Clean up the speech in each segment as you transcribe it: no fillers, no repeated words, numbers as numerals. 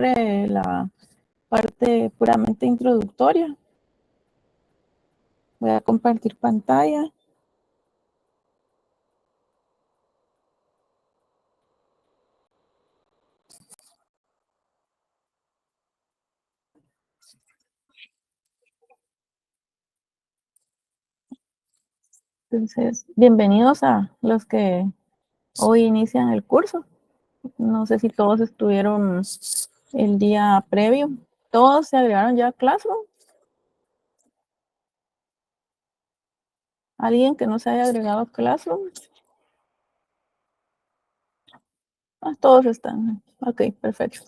la parte puramente introductoria. Voy a compartir pantalla. Entonces, bienvenidos a los que hoy inician el curso. No sé si todos estuvieron el día previo. ¿Todos se agregaron ya a Classroom? ¿Alguien que no se haya agregado a Classroom? Todos están. Ok, perfecto.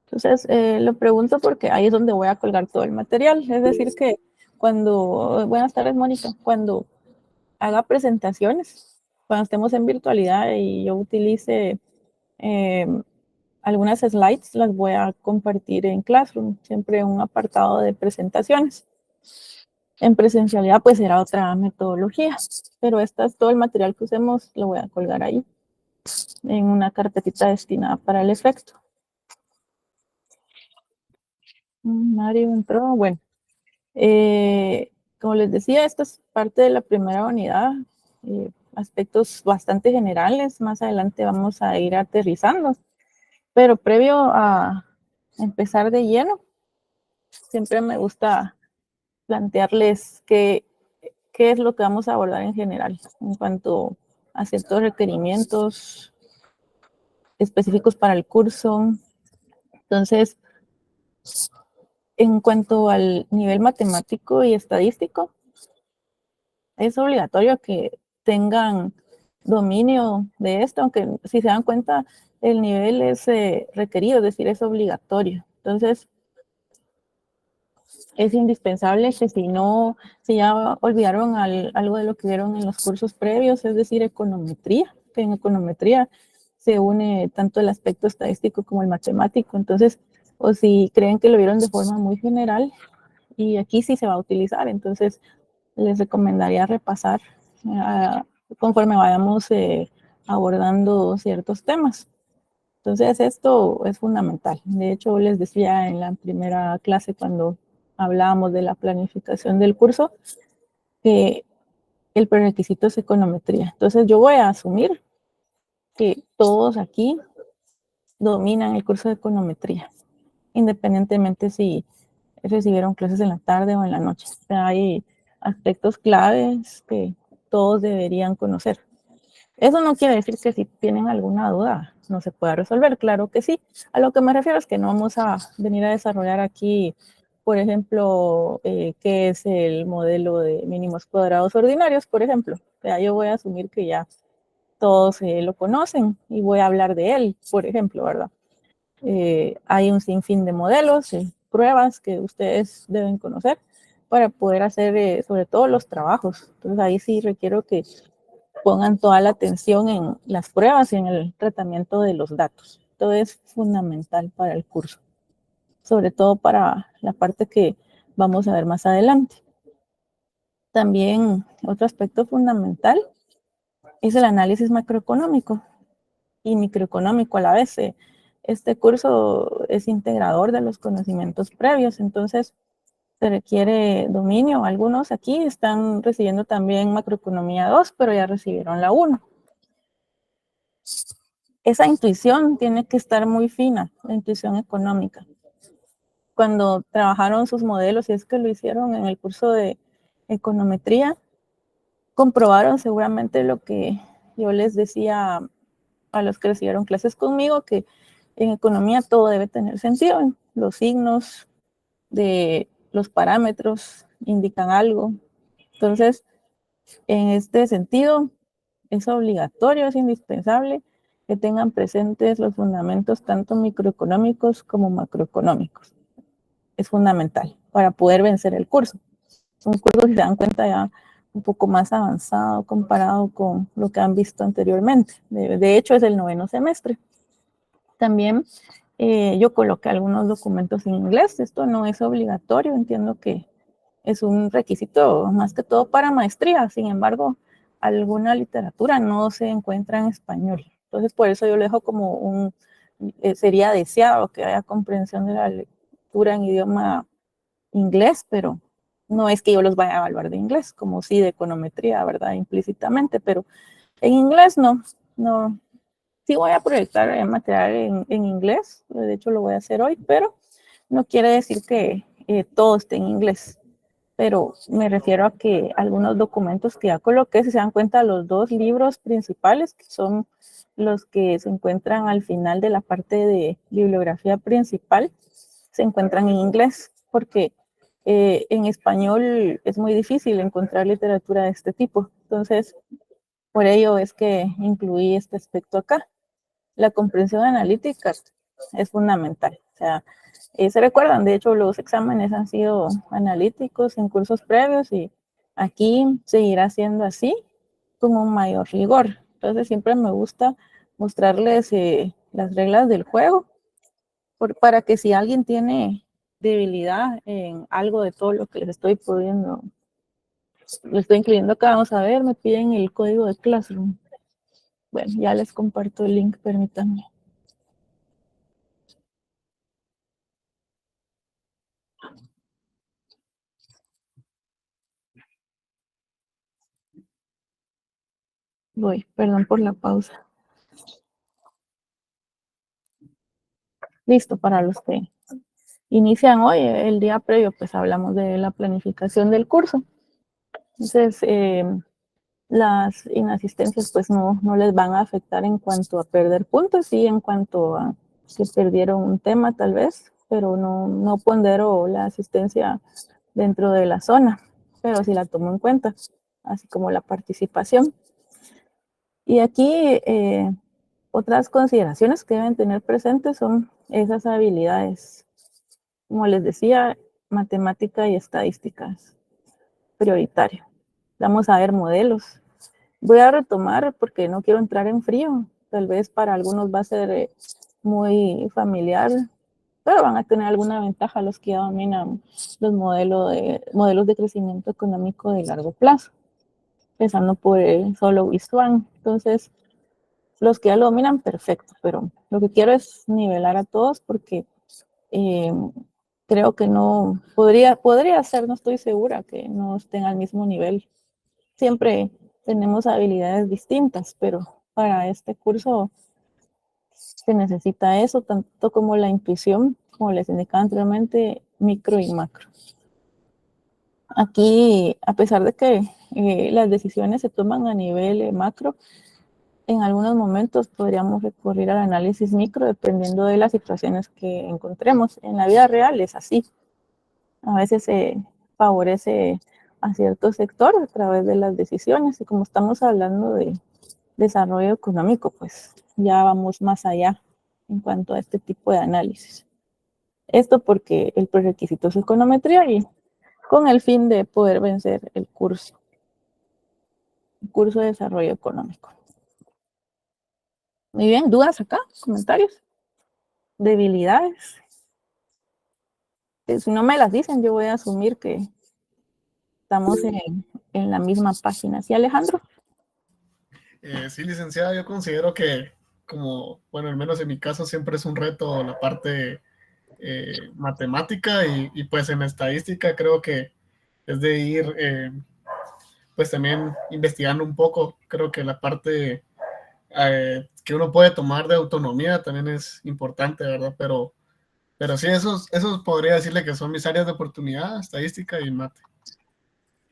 Entonces, lo pregunto porque ahí es donde voy a colgar todo el material. Es decir, que buenas tardes, Mónica, cuando haga presentaciones, cuando estemos en virtualidad y yo utilice algunas slides, las voy a compartir en Classroom, siempre en un apartado de presentaciones. En presencialidad, pues será otra metodología, pero esta es todo el material que usemos, lo voy a colgar ahí en una carpetita destinada para el efecto. Mario entró, bueno. Como les decía, esta es parte de la primera unidad, aspectos bastante generales, más adelante vamos a ir aterrizando, pero previo a empezar de lleno, siempre me gusta plantearles qué es lo que vamos a abordar en general, en cuanto a ciertos requerimientos específicos para el curso. Entonces, en cuanto al nivel matemático y estadístico, es obligatorio que tengan dominio de esto, aunque si se dan cuenta, el nivel es requerido, es decir, es obligatorio. Entonces, es indispensable que si ya olvidaron algo de lo que vieron en los cursos previos, es decir, econometría, que en econometría se une tanto el aspecto estadístico como el matemático. Entonces, o si creen que lo vieron de forma muy general, y aquí sí se va a utilizar, entonces les recomendaría repasar conforme vayamos abordando ciertos temas. Entonces, esto es fundamental. De hecho, les decía en la primera clase cuando hablábamos de la planificación del curso que el prerequisito es econometría. Entonces, yo voy a asumir que todos aquí dominan el curso de econometría, independientemente si recibieron clases en la tarde o en la noche. O sea, hay aspectos claves que todos deberían conocer. Eso no quiere decir que si tienen alguna duda no se pueda resolver, claro que sí. A lo que me refiero es que no vamos a venir a desarrollar aquí, por ejemplo, qué es el modelo de mínimos cuadrados ordinarios, por ejemplo. O sea, yo voy a asumir que ya todos lo conocen y voy a hablar de él, por ejemplo, ¿verdad? Hay un sinfín de modelos, pruebas que ustedes deben conocer para poder hacer sobre todo los trabajos. Entonces ahí sí requiero que pongan toda la atención en las pruebas y en el tratamiento de los datos. Todo es fundamental para el curso, sobre todo para la parte que vamos a ver más adelante. También otro aspecto fundamental es el análisis macroeconómico y microeconómico a la vez. Este curso es integrador de los conocimientos previos, entonces se requiere dominio. Algunos aquí están recibiendo también macroeconomía 2, pero ya recibieron la 1. Esa intuición tiene que estar muy fina, la intuición económica. Cuando trabajaron sus modelos, y es que lo hicieron en el curso de econometría, comprobaron seguramente lo que yo les decía a los que recibieron clases conmigo, que en economía todo debe tener sentido. Los signos de los parámetros indican algo. Entonces, en este sentido, es obligatorio, es indispensable que tengan presentes los fundamentos tanto microeconómicos como macroeconómicos. Es fundamental para poder vencer el curso. Es un curso, si se dan cuenta, ya un poco más avanzado comparado con lo que han visto anteriormente. De hecho, es el 9º semestre. También yo coloqué algunos documentos en inglés. Esto no es obligatorio, entiendo que es un requisito más que todo para maestría. Sin embargo, alguna literatura no se encuentra en español. Entonces, por eso yo lo dejo como un sería deseado que haya comprensión de la lectura en idioma inglés, pero no es que yo los vaya a evaluar de inglés, como sí de econometría, ¿verdad? Implícitamente, pero en inglés no. Sí voy a proyectar material en inglés, de hecho lo voy a hacer hoy, pero no quiere decir que todo esté en inglés. Pero me refiero a que algunos documentos que ya coloqué, si se dan cuenta, los dos libros principales, que son los que se encuentran al final de la parte de bibliografía principal, se encuentran en inglés, porque en español es muy difícil encontrar literatura de este tipo. Entonces, por ello es que incluí este aspecto acá. La comprensión analítica es fundamental. O sea, se recuerdan, de hecho, los exámenes han sido analíticos en cursos previos y aquí seguirá siendo así con un mayor rigor. Entonces, siempre me gusta mostrarles las reglas del juego para que si alguien tiene debilidad en algo de todo lo que les estoy pudiendo, les estoy incluyendo acá, vamos a ver, me piden el código de Classroom. Bueno, ya les comparto el link, permítanme. Voy, perdón por la pausa. Listo, para los que inician hoy, el día previo, pues hablamos de la planificación del curso. Entonces, las inasistencias pues no les van a afectar en cuanto a perder puntos, sí en cuanto a que perdieron un tema tal vez, pero no pondero la asistencia dentro de la zona, pero sí la tomo en cuenta, así como la participación. Y aquí otras consideraciones que deben tener presentes son esas habilidades, como les decía, matemática y estadísticas, prioritario. Vamos a ver modelos. Voy a retomar porque no quiero entrar en frío. Tal vez para algunos va a ser muy familiar, pero van a tener alguna ventaja los que ya dominan los modelos de crecimiento económico de largo plazo, empezando por el solo Swan. Entonces, los que ya lo dominan, perfecto, pero lo que quiero es nivelar a todos porque eh, creo que no, podría ser, no estoy segura que no estén al mismo nivel. Siempre tenemos habilidades distintas, pero para este curso se necesita eso, tanto como la intuición, como les indicaba anteriormente, micro y macro. Aquí, a pesar de que las decisiones se toman a nivel macro, en algunos momentos podríamos recurrir al análisis micro dependiendo de las situaciones que encontremos. En la vida real es así. A veces se favorece a cierto sector a través de las decisiones y como estamos hablando de desarrollo económico, pues ya vamos más allá en cuanto a este tipo de análisis. Esto porque el prerequisito es econometría y con el fin de poder vencer el curso de desarrollo económico. Muy bien, ¿dudas acá? ¿Comentarios? ¿Debilidades? Si no me las dicen, yo voy a asumir que estamos en la misma página. ¿Sí, Alejandro? Sí, licenciada, yo considero que como, bueno, al menos en mi caso siempre es un reto la parte matemática y, pues en estadística creo que es de ir pues también investigando un poco. Creo que la parte que uno puede tomar de autonomía también es importante, ¿verdad? Pero sí, esos podría decirle que son mis áreas de oportunidad, estadística y mate.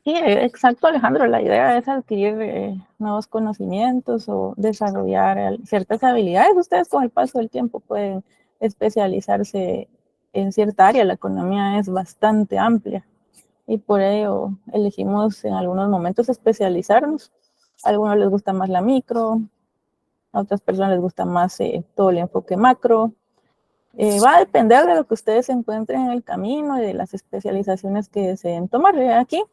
Sí, exacto, Alejandro. La idea es adquirir nuevos conocimientos o desarrollar ciertas habilidades. Ustedes con el paso del tiempo pueden especializarse en cierta área. La economía es bastante amplia y por ello elegimos en algunos momentos especializarnos. A algunos les gusta más la micro, a otras personas les gusta más todo el enfoque macro. Va a depender de lo que ustedes encuentren en el camino y de las especializaciones que deseen tomar. Aquí,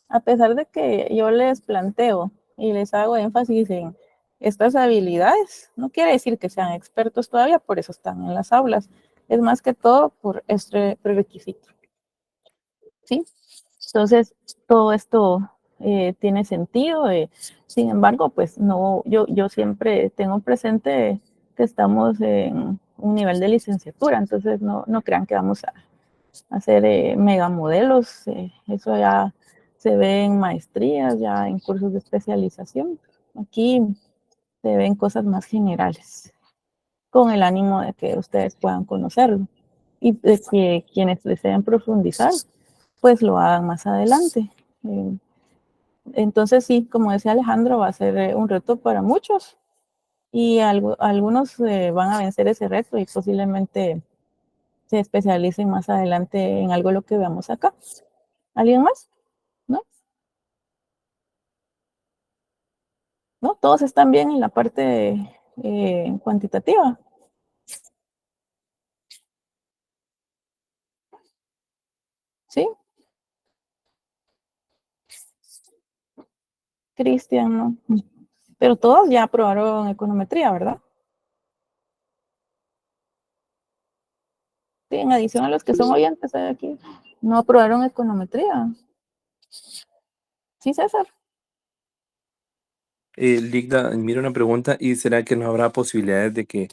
a pesar de que yo les planteo y les hago énfasis en estas habilidades, no quiere decir que sean expertos todavía, por eso están en las aulas. Es más que todo por este prerequisito. ¿Sí? Entonces, todo esto tiene sentido. Sin embargo, pues no, yo siempre tengo presente que estamos en un nivel de licenciatura, entonces no crean que vamos a hacer megamodelos, eso ya se ve en maestrías, ya en cursos de especialización. Aquí se ven cosas más generales, con el ánimo de que ustedes puedan conocerlo y de que quienes deseen profundizar, pues lo hagan más adelante. Entonces sí, como decía Alejandro, va a ser un reto para muchos y algunos van a vencer ese reto y posiblemente se especialicen más adelante en algo lo que veamos acá. ¿Alguien más? ¿No? ¿No? Todos están bien en la parte cuantitativa. ¿Sí? Cristian, ¿no? Pero todos ya aprobaron econometría, ¿verdad? Sí, en adición a los que son oyentes aquí, no aprobaron econometría. Sí, César. Ligda, mira una pregunta, ¿y será que no habrá posibilidades de que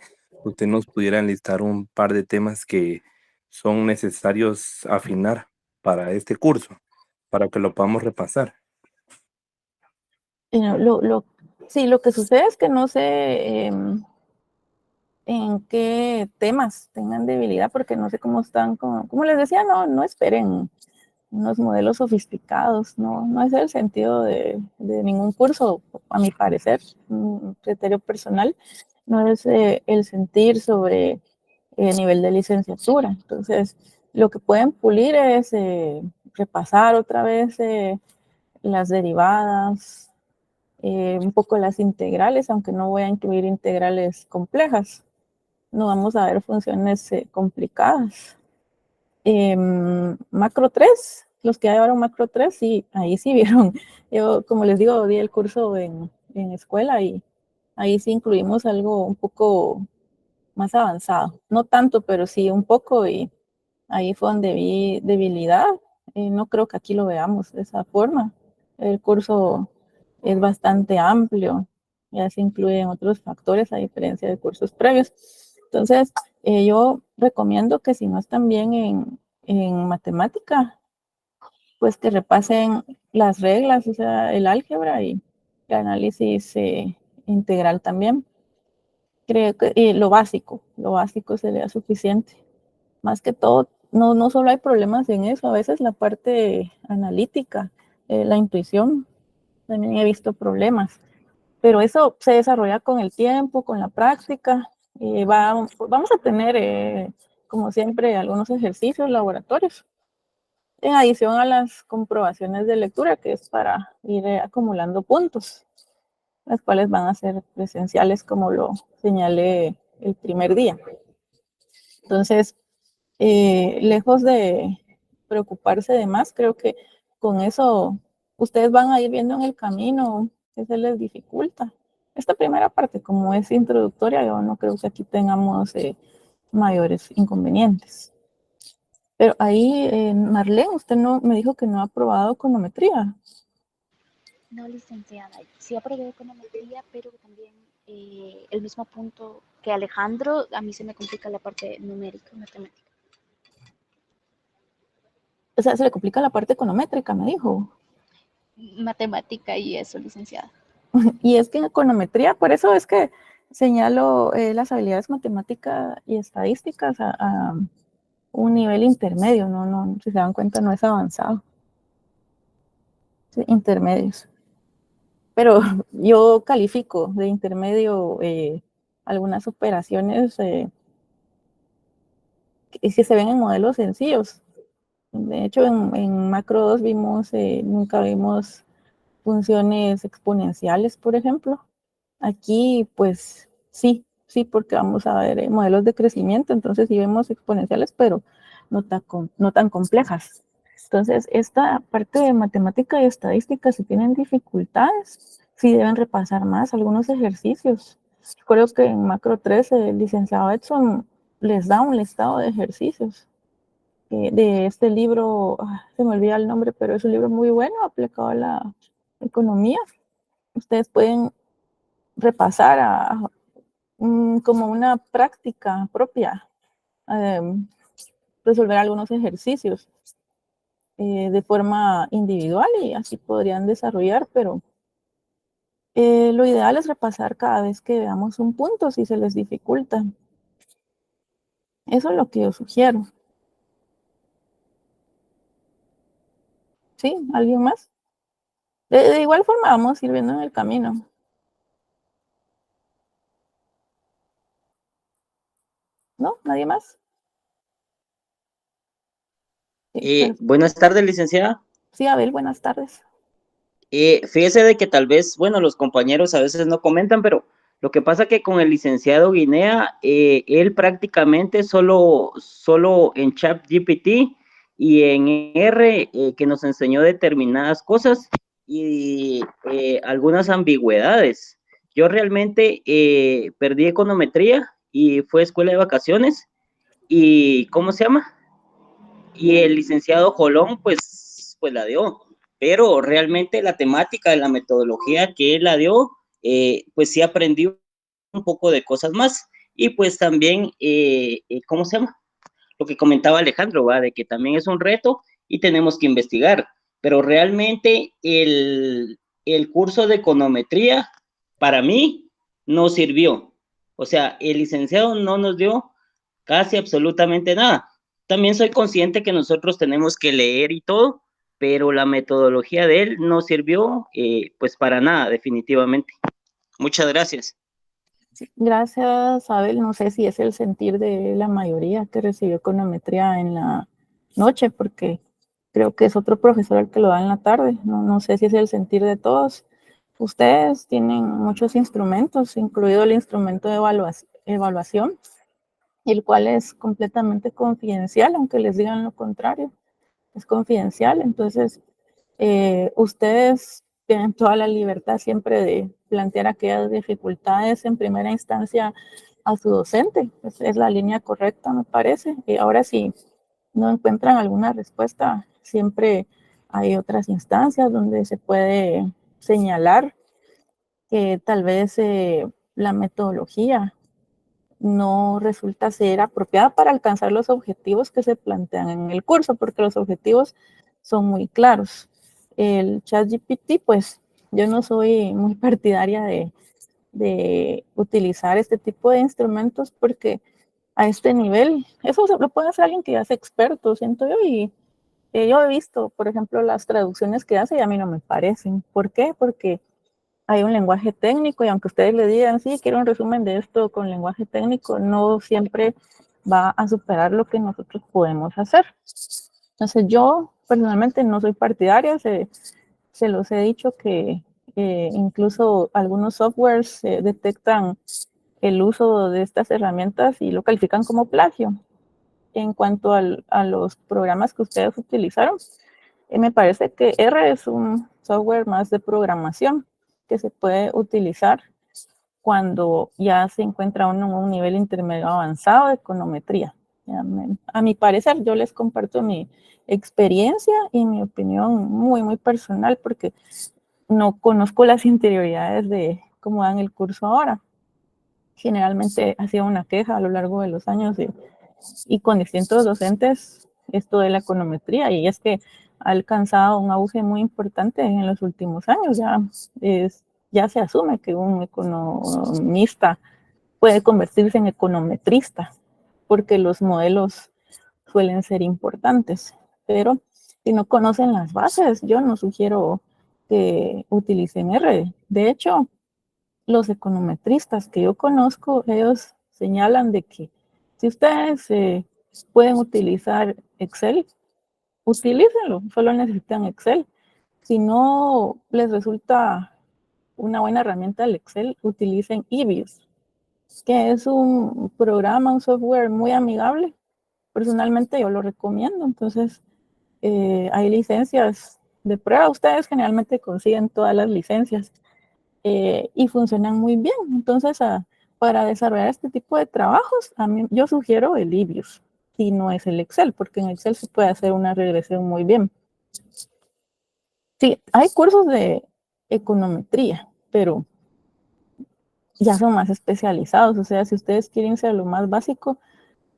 usted nos pudiera enlistar un par de temas que son necesarios afinar para este curso, para que lo podamos repasar? Sí, lo que sucede es que no sé en qué temas tengan debilidad, porque no sé cómo están, como les decía, no esperen unos modelos sofisticados, no es el sentido de ningún curso, a mi parecer, un criterio personal, no es el sentir sobre el nivel de licenciatura. Entonces, lo que pueden pulir es repasar otra vez las derivadas, un poco las integrales, aunque no voy a incluir integrales complejas. No vamos a ver funciones complicadas. Macro 3, los que ya llevaron Macro 3, sí, ahí sí vieron. Yo, como les digo, di el curso en escuela y ahí sí incluimos algo un poco más avanzado. No tanto, pero sí un poco y ahí fue donde vi debilidad. No creo que aquí lo veamos de esa forma. El curso es bastante amplio, ya se incluyen otros factores a diferencia de cursos previos. Entonces, yo recomiendo que si no están bien en matemática, pues que repasen las reglas, o sea, el álgebra y el análisis integral también. Creo que lo básico sería suficiente. Más que todo, no solo hay problemas en eso, a veces la parte analítica, la intuición, también he visto problemas, pero eso se desarrolla con el tiempo, con la práctica. Vamos a tener, como siempre, algunos ejercicios, laboratorios, en adición a las comprobaciones de lectura, que es para ir acumulando puntos, las cuales van a ser presenciales, como lo señalé el primer día. Entonces, lejos de preocuparse de más, creo que con eso ustedes van a ir viendo en el camino que se les dificulta. Esta primera parte, como es introductoria, yo no creo que aquí tengamos mayores inconvenientes. Pero ahí, Marlene, usted no me dijo que no ha aprobado econometría. No, licenciada, sí aprobé econometría, pero también el mismo punto que Alejandro, a mí se me complica la parte numérica, matemática. O sea, se le complica la parte econométrica, me dijo. Matemática y eso, licenciada. Y es que en econometría, por eso es que señalo las habilidades matemáticas y estadísticas a un nivel intermedio, si se dan cuenta, no es avanzado. Sí, intermedios. Pero yo califico de intermedio algunas operaciones que se ven en modelos sencillos. De hecho, en macro 2 nunca vimos funciones exponenciales, por ejemplo. Aquí, pues sí, porque vamos a ver modelos de crecimiento, entonces sí vemos exponenciales, pero no tan complejas. Entonces, esta parte de matemática y estadística, si tienen dificultades, sí deben repasar más algunos ejercicios. Creo que en Macro 3 el licenciado Edson les da un listado de ejercicios de este libro, se me olvida el nombre, pero es un libro muy bueno aplicado a la economía. Ustedes pueden repasar como una práctica propia, resolver algunos ejercicios de forma individual y así podrían desarrollar, pero lo ideal es repasar cada vez que veamos un punto si se les dificulta. Eso es lo que yo sugiero. ¿Sí? ¿Alguien más? De igual forma vamos a ir viendo en el camino. ¿No? ¿Nadie más? Sí, Buenas tardes, licenciada. sí, Abel, buenas tardes. Fíjese de que tal vez, bueno, los compañeros a veces no comentan, pero lo que pasa que con el licenciado Guinea, él prácticamente solo en ChatGPT y en R, que nos enseñó determinadas cosas y algunas ambigüedades. Yo realmente perdí econometría y fue escuela de vacaciones y, ¿cómo se llama? Y el licenciado Jolón, pues la dio, pero realmente la temática de la metodología que él la dio, pues sí aprendí un poco de cosas más, y pues también, ¿cómo se llama? Lo que comentaba Alejandro, ¿va? De que también es un reto y tenemos que investigar, pero realmente el curso de econometría para mí no sirvió, o sea, el licenciado no nos dio casi absolutamente nada. También soy consciente que nosotros tenemos que leer y todo, pero la metodología de él no sirvió pues para nada, definitivamente. Muchas gracias. Sí, gracias, Abel. No sé si es el sentir de la mayoría que recibió econometría en la noche, porque creo que es otro profesor el que lo da en la tarde. No sé si es el sentir de todos. Ustedes tienen muchos instrumentos, incluido el instrumento de evaluación, el cual es completamente confidencial, aunque les digan lo contrario. Es confidencial, entonces ustedes tienen toda la libertad siempre de plantear aquellas dificultades en primera instancia a su docente. Es la línea correcta, me parece. Y ahora, si no encuentran alguna respuesta, siempre hay otras instancias donde se puede señalar que tal vez la metodología no resulta ser apropiada para alcanzar los objetivos que se plantean en el curso, porque los objetivos son muy claros. El ChatGPT, pues yo no soy muy partidaria de utilizar este tipo de instrumentos porque a este nivel, eso lo puede hacer alguien que ya es experto, siento yo, y yo he visto, por ejemplo, las traducciones que hace y a mí no me parecen. ¿Por qué? Porque hay un lenguaje técnico y aunque ustedes le digan, sí, quiero un resumen de esto con lenguaje técnico, no siempre va a superar lo que nosotros podemos hacer. Entonces yo personalmente no soy partidaria, se los he dicho que incluso algunos softwares detectan el uso de estas herramientas y lo califican como plagio. En cuanto a los programas que ustedes utilizaron, me parece que R es un software más de programación que se puede utilizar cuando ya se encuentra uno en un nivel intermedio avanzado de econometría. A mi parecer, yo les comparto mi experiencia y mi opinión muy personal porque no conozco las interioridades de cómo dan el curso ahora. Generalmente ha sido una queja a lo largo de los años y con distintos docentes esto de la econometría, y es que ha alcanzado un auge muy importante en los últimos años. Ya se asume que un economista puede convertirse en econometrista, porque los modelos suelen ser importantes, pero si no conocen las bases, yo no sugiero que utilicen R. De hecho, los econometristas que yo conozco, ellos señalan de que si ustedes pueden utilizar Excel, utilícenlo, solo necesitan Excel. Si no les resulta una buena herramienta el Excel, utilicen EBIOS, que es un programa, un software muy amigable. Personalmente yo lo recomiendo. Entonces, hay licencias de prueba. Ustedes generalmente consiguen todas las licencias y funcionan muy bien. Entonces, para desarrollar este tipo de trabajos, yo sugiero el EBIOS, si no es el Excel, porque en Excel se puede hacer una regresión muy bien. Sí, hay cursos de econometría, pero ya son más especializados. O sea, si ustedes quieren ser lo más básico,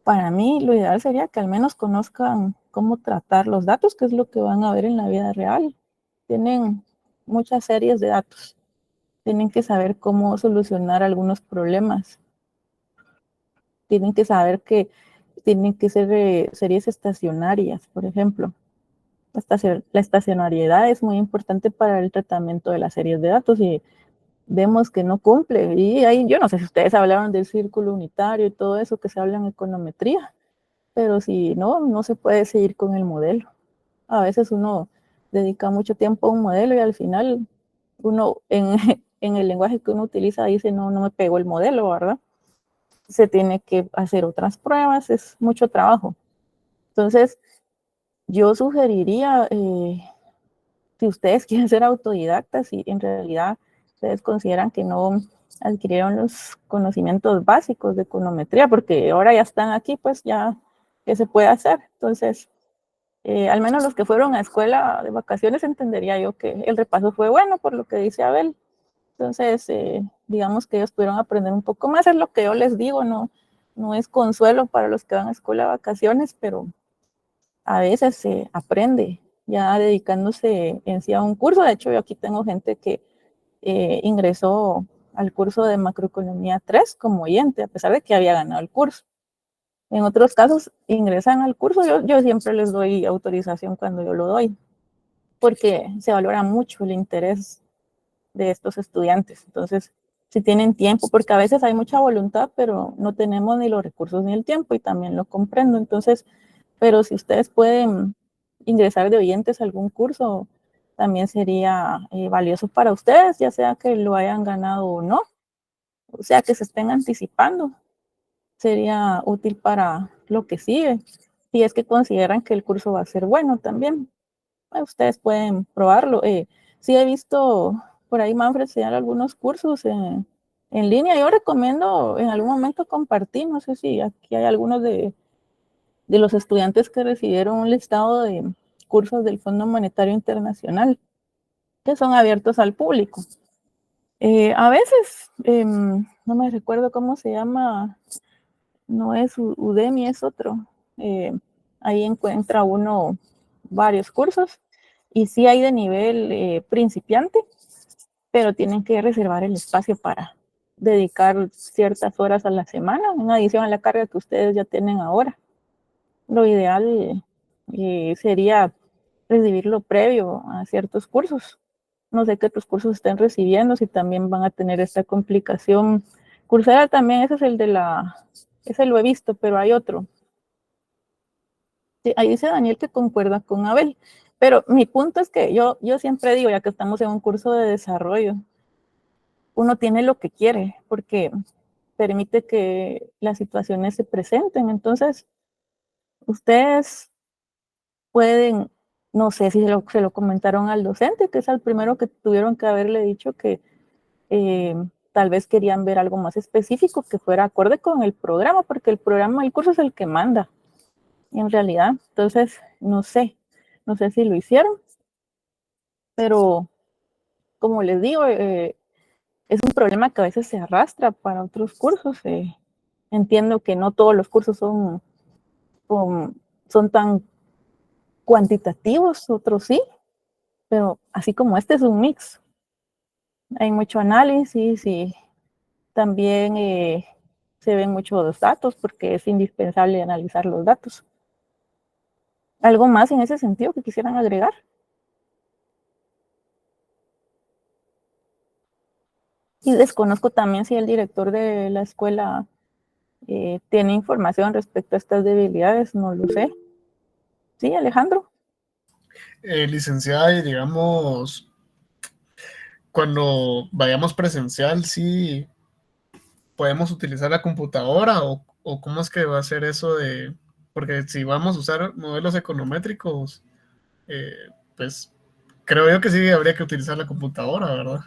para mí lo ideal sería que al menos conozcan cómo tratar los datos, que es lo que van a ver en la vida real. Tienen muchas series de datos. Tienen que saber cómo solucionar algunos problemas. Tienen que saber que tienen que ser series estacionarias, por ejemplo. La estacionariedad es muy importante para el tratamiento de las series de datos y vemos que no cumple. Y ahí, yo no sé si ustedes hablaron del círculo unitario y todo eso que se habla en econometría, pero si no, no se puede seguir con el modelo. A veces uno dedica mucho tiempo a un modelo y al final uno en el lenguaje que uno utiliza dice, no, no me pegó el modelo, ¿verdad? Se tiene que hacer otras pruebas, es mucho trabajo. Entonces, yo sugeriría, si ustedes quieren ser autodidactas y en realidad ustedes consideran que no adquirieron los conocimientos básicos de econometría, porque ahora ya están aquí, pues ya, ¿qué se puede hacer? Entonces, al menos los que fueron a escuela de vacaciones entendería yo que el repaso fue bueno, por lo que dice Abel. Entonces, digamos que ellos pudieron aprender un poco más, es lo que yo les digo, no, no es consuelo para los que van a escuela de vacaciones, pero a veces se aprende ya dedicándose en sí a un curso. De hecho, yo aquí tengo gente que ingresó al curso de macroeconomía 3 como oyente, a pesar de que había ganado el curso. En otros casos, ingresan al curso, yo siempre les doy autorización cuando yo lo doy, porque se valora mucho el interés de estos estudiantes. Entonces, si tienen tiempo, porque a veces hay mucha voluntad, pero no tenemos ni los recursos ni el tiempo, y también lo comprendo. Entonces, pero si ustedes pueden ingresar de oyentes a algún curso, también sería valioso para ustedes, ya sea que lo hayan ganado o no, o sea, que se estén anticipando. Sería útil para lo que sigue. Si es que consideran que el curso va a ser bueno también, ustedes pueden probarlo. Sí he visto por ahí Manfred señala algunos cursos en línea. Yo recomiendo en algún momento compartir, no sé si aquí hay algunos de los estudiantes que recibieron un listado de cursos del Fondo Monetario Internacional que son abiertos al público. A veces, no me recuerdo cómo se llama, no es Udemy, es otro. Ahí encuentra uno varios cursos y sí hay de nivel principiante, pero tienen que reservar el espacio para dedicar ciertas horas a la semana, en adición a la carga que ustedes ya tienen ahora. Lo ideal sería recibirlo previo a ciertos cursos. No sé qué otros cursos estén recibiendo, si también van a tener esta complicación. Coursera también, ese es el de ese lo he visto, pero hay otro. Sí, ahí dice Daniel que concuerda con Abel, pero mi punto es que yo siempre digo, ya que estamos en un curso de desarrollo, uno tiene lo que quiere, porque permite que las situaciones se presenten. Entonces, ustedes pueden, no sé si se lo comentaron al docente, que es el primero que tuvieron que haberle dicho que tal vez querían ver algo más específico que fuera acorde con el programa, porque el programa, el curso es el que manda, en realidad. Entonces, no sé si lo hicieron, pero como les digo, es un problema que a veces se arrastra para otros cursos. Entiendo que no todos los cursos son tan cuantitativos, otros sí, pero así como este es un mix. Hay mucho análisis y también se ven muchos datos porque es indispensable analizar los datos. ¿Algo más en ese sentido que quisieran agregar? Y desconozco también si el director de la escuela tiene información respecto a estas debilidades, no lo sé. Sí, Alejandro. Licenciada, y digamos, cuando vayamos presencial, sí podemos utilizar la computadora o cómo es que va a ser eso de, porque si vamos a usar modelos econométricos, eh, pues creo yo que sí habría que utilizar la computadora, ¿verdad?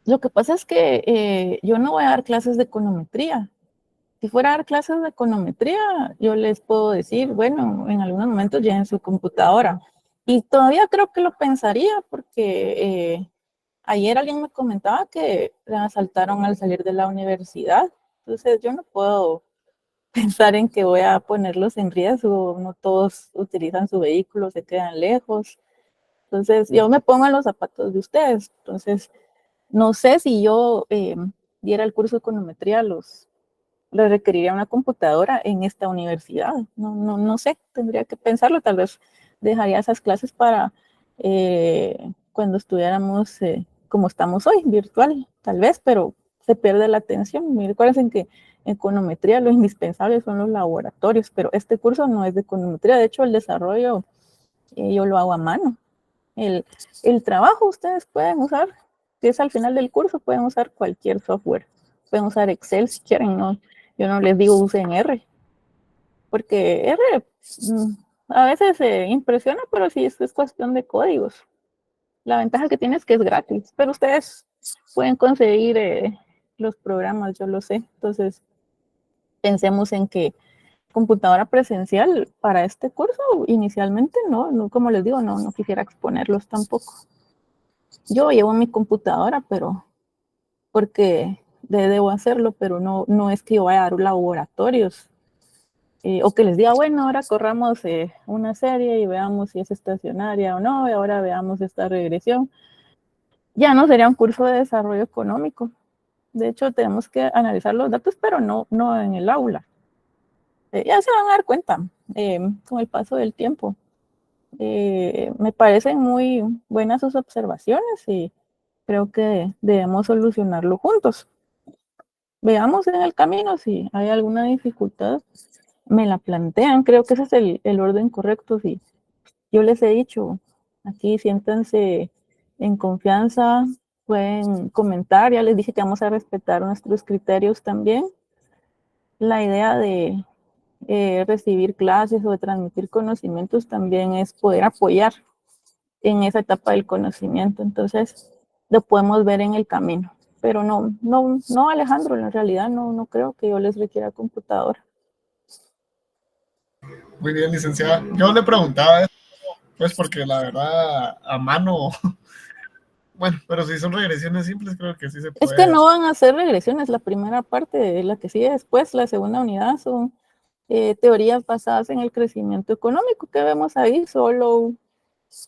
Lo que pasa es que yo no voy a dar clases de econometría. Si fuera a dar clases de econometría, yo les puedo decir, bueno, en algunos momentos ya en su computadora. Y todavía creo que lo pensaría porque ayer alguien me comentaba que la asaltaron al salir de la universidad. Entonces yo no puedo pensar en que voy a ponerlos en riesgo. No todos utilizan su vehículo, se quedan lejos. Entonces yo me pongo en los zapatos de ustedes. Entonces no sé si yo diera el curso de econometría, les requeriría una computadora en esta universidad. No sé, tendría que pensarlo. Tal vez dejaría esas clases para cuando estuviéramos como estamos hoy, virtual, tal vez, pero se pierde la atención. Recuerden que en econometría lo indispensable son los laboratorios, pero este curso no es de econometría. De hecho, el desarrollo yo lo hago a mano. El trabajo ustedes pueden usar, si es al final del curso, pueden usar cualquier software. Pueden usar Excel si quieren, no, yo no les digo usen R, porque R a veces impresiona, pero sí es cuestión de códigos. La ventaja que tiene es que es gratis, pero ustedes pueden conseguir los programas, yo lo sé. Entonces, pensemos en que computadora presencial para este curso, inicialmente no, como les digo, no quisiera exponerlos tampoco. Yo llevo mi computadora, pero porque debo hacerlo, pero no es que yo vaya a dar laboratorios o que les diga, bueno, ahora corramos una serie y veamos si es estacionaria o no, y ahora veamos esta regresión. Ya no sería un curso de desarrollo económico. De hecho, tenemos que analizar los datos, pero no en el aula. Ya se van a dar cuenta con el paso del tiempo. Me parecen muy buenas sus observaciones y creo que debemos solucionarlo juntos. Veamos en el camino si hay alguna dificultad, me la plantean. Creo que ese es el orden correcto. Si yo les he dicho, aquí siéntanse en confianza, pueden comentar. Ya les dije que vamos a respetar nuestros criterios también. La idea de recibir clases o de transmitir conocimientos también es poder apoyar en esa etapa del conocimiento. Entonces, lo podemos ver en el camino. Pero no, Alejandro, en realidad no creo que yo les requiera computadora. Muy bien, licenciada. Yo le preguntaba eso, pues porque la verdad, a mano, bueno, pero si son regresiones simples, creo que sí se Es puede que no hacer. van a ser regresiones. La primera parte, la que sigue después, la segunda unidad, son teorías basadas en el crecimiento económico que vemos ahí. Solo,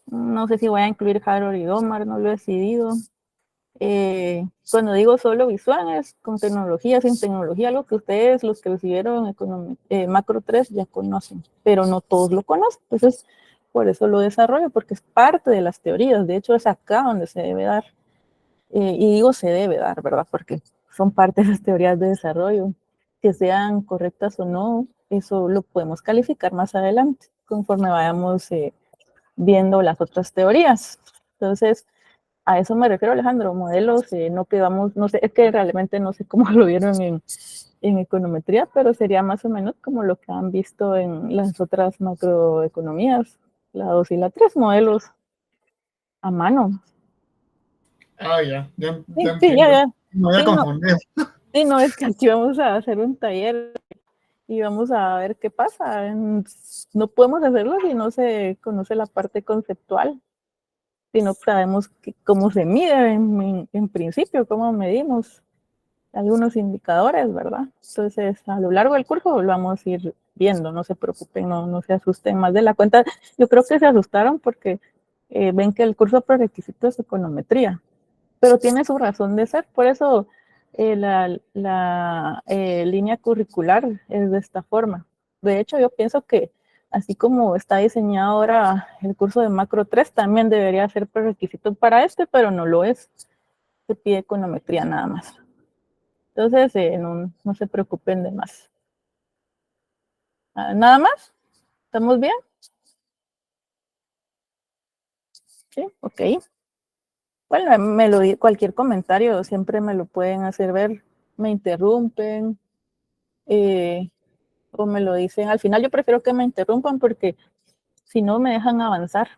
no sé si voy a incluir Harold y Omar, no lo he decidido. Cuando digo solo visual es con tecnología, sin tecnología, lo que ustedes, los que recibieron Macro 3 ya conocen, pero no todos lo conocen. Entonces, por eso lo desarrollo, porque es parte de las teorías. De hecho, es acá donde se debe dar. Y digo se debe dar, ¿verdad? Porque son parte de las teorías de desarrollo. Que sean correctas o no, eso lo podemos calificar más adelante, conforme vayamos viendo las otras teorías. Entonces, a eso me refiero, Alejandro, modelos, no que vamos, no sé, es que realmente no sé cómo lo vieron en econometría, pero sería más o menos como lo que han visto en las otras macroeconomías, la 2 y la 3, modelos a mano. Ah, ya Sí, sí, entiendo. ya. Me voy a Sí, confundir. sí, no, es que aquí vamos a hacer un taller y vamos a ver qué pasa. No podemos hacerlo si no se conoce la parte conceptual, si no sabemos cómo se mide en principio, cómo medimos algunos indicadores, ¿verdad? Entonces, a lo largo del curso lo vamos a ir viendo, no se preocupen, no se asusten más de la cuenta. Yo creo que se asustaron porque ven que el curso prerequisito es econometría, pero tiene su razón de ser, por eso la línea curricular es de esta forma. De hecho, yo pienso que así como está diseñado ahora el curso de Macro 3, también debería ser prerequisito para este, pero no lo es. Se pide econometría nada más. Entonces, no se preocupen de más. ¿Nada más? ¿Estamos bien? Sí, ok. Bueno, cualquier comentario siempre me lo pueden hacer ver. Me interrumpen o me lo dicen. Al final yo prefiero que me interrumpan porque si no me dejan avanzar.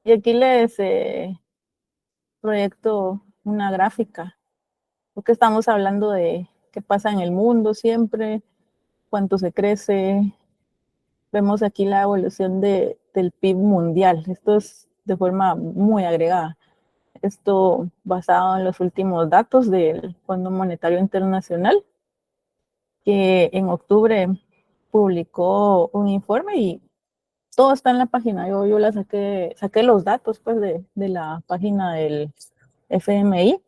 Y aquí les proyecto una gráfica, porque estamos hablando de qué pasa en el mundo siempre, cuánto se crece. Vemos aquí la evolución del PIB mundial. Esto es de forma muy agregada. Esto basado en los últimos datos del Fondo Monetario Internacional, que en octubre publicó un informe y todo está en la página. Yo saqué los datos pues de la página del FMI,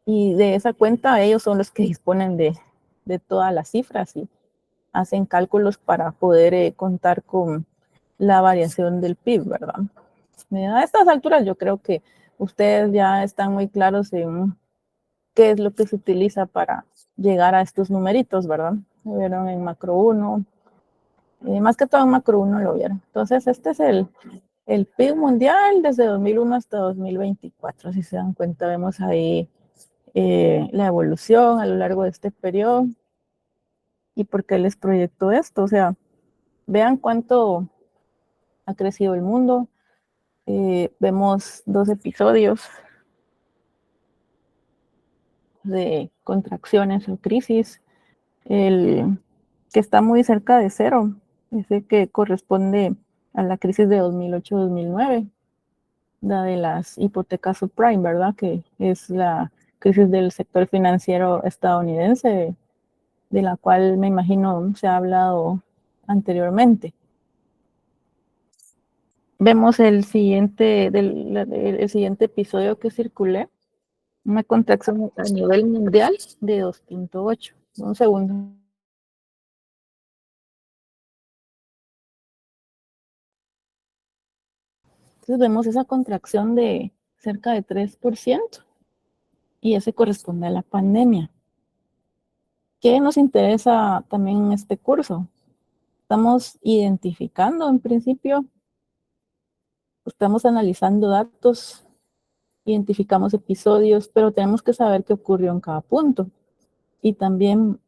y de esa cuenta ellos son los que disponen de todas las cifras y hacen cálculos para poder contar con la variación del PIB, ¿verdad? A estas alturas yo creo que ustedes ya están muy claros en qué es lo que se utiliza para llegar a estos numeritos, ¿verdad? Lo vieron en macro 1, más que todo en macro 1 lo vieron. Entonces este es el PIB mundial desde 2001 hasta 2024. Si se dan cuenta, vemos ahí la evolución a lo largo de este periodo. ¿Y por qué les proyecto esto? O sea, vean cuánto ha crecido el mundo. Vemos 2 episodios de contracciones o crisis. El que está muy cerca de cero, ese que corresponde a la crisis de 2008-2009, la de las hipotecas subprime, ¿verdad? Que es la crisis del sector financiero estadounidense, de la cual me imagino se ha hablado anteriormente. Vemos el siguiente episodio que circulé, una contracción a nivel mundial de 2.8. Un segundo. Entonces vemos esa contracción de cerca de 3%, y ese corresponde a la pandemia. ¿Qué nos interesa también en este curso? Estamos identificando, en principio, estamos analizando datos, identificamos episodios, pero tenemos que saber qué ocurrió en cada punto y también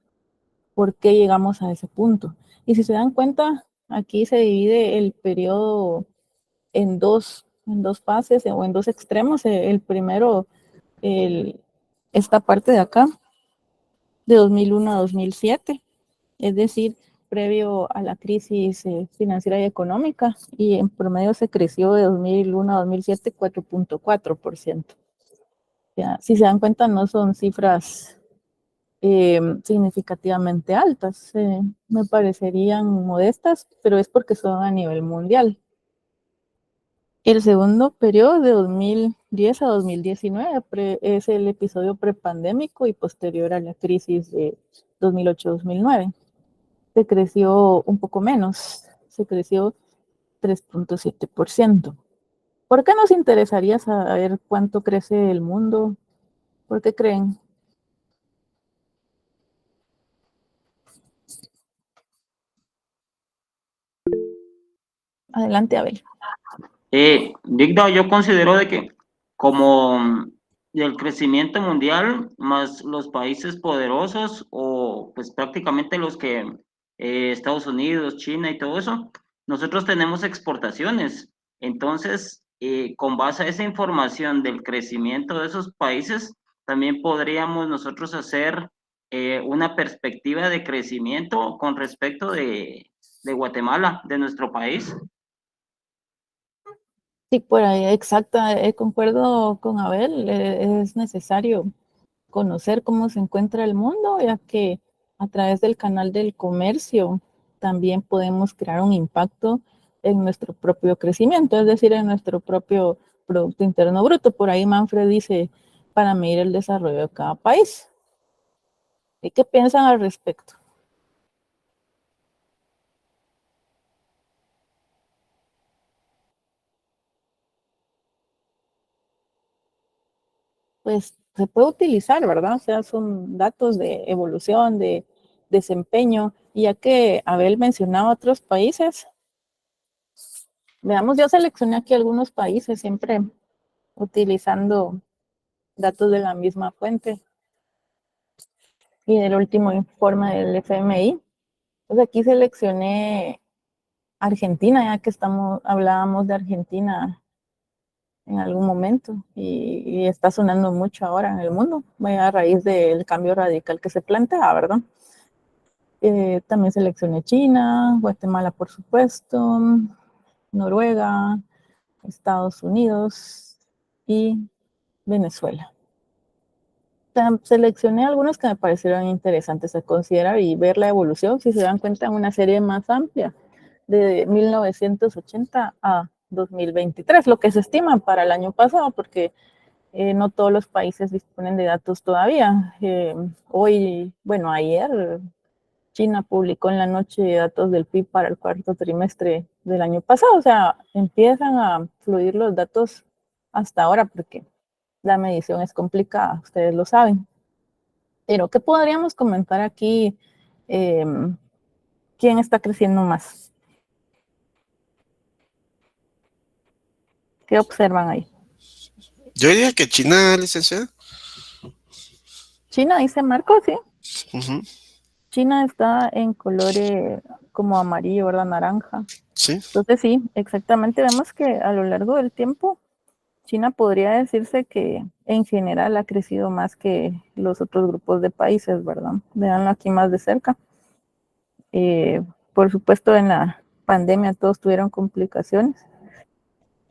por qué llegamos a ese punto. Y si se dan cuenta, aquí se divide el periodo en dos fases o en 2 extremos. El primero, esta parte de acá, de 2001 a 2007, es decir, previo a la crisis financiera y económica, y en promedio se creció de 2001 a 2007 4.4%. Si se dan cuenta, no son cifras significativamente altas, me parecerían modestas, pero es porque son a nivel mundial. El segundo periodo, de 2010 a 2019, es el episodio prepandémico y posterior a la crisis de 2008-2009. Se creció un poco menos, se creció 3.7%. ¿Por qué nos interesaría saber cuánto crece el mundo? ¿Por qué creen? Adelante, Abel. Digno, yo considero de que como el crecimiento mundial más los países poderosos o pues prácticamente los que Estados Unidos, China y todo eso, nosotros tenemos exportaciones. Entonces, con base a esa información del crecimiento de esos países, también podríamos nosotros hacer una perspectiva de crecimiento con respecto de Guatemala, de nuestro país. Sí, por ahí, exacta, concuerdo con Abel, es necesario conocer cómo se encuentra el mundo, ya que a través del canal del comercio también podemos crear un impacto en nuestro propio crecimiento, es decir, en nuestro propio Producto Interno Bruto. Por ahí Manfred dice, para medir el desarrollo de cada país. ¿Y qué piensan al respecto? Pues se puede utilizar, ¿verdad? O sea, son datos de evolución, de desempeño, y ya que Abel mencionaba otros países, veamos, yo seleccioné aquí algunos países, siempre utilizando datos de la misma fuente y del último informe del FMI. Pues aquí seleccioné Argentina, ya que hablábamos de Argentina en algún momento y está sonando mucho ahora en el mundo, a raíz del cambio radical que se plantea, ¿verdad? También seleccioné China, Guatemala, por supuesto, Noruega, Estados Unidos y Venezuela. Seleccioné algunos que me parecieron interesantes a considerar y ver la evolución, si se dan cuenta, en una serie más amplia, de 1980 a 2023, lo que se estima para el año pasado, porque no todos los países disponen de datos todavía. Hoy, bueno, ayer China publicó en la noche datos del PIB para el cuarto trimestre del año pasado, o sea, empiezan a fluir los datos hasta ahora porque la medición es complicada, ustedes lo saben. Pero, ¿qué podríamos comentar aquí? Eh, ¿Quién está creciendo más? ¿Qué observan ahí? Yo diría que China, licenciada. China, dice Marco, sí. Ujú, China está en color como amarillo, ¿verdad? Naranja. sí. Entonces sí, exactamente vemos que a lo largo del tiempo China podría decirse que en general ha crecido más que los otros grupos de países, ¿verdad? Veanlo aquí más de cerca. Por supuesto, en la pandemia todos tuvieron complicaciones.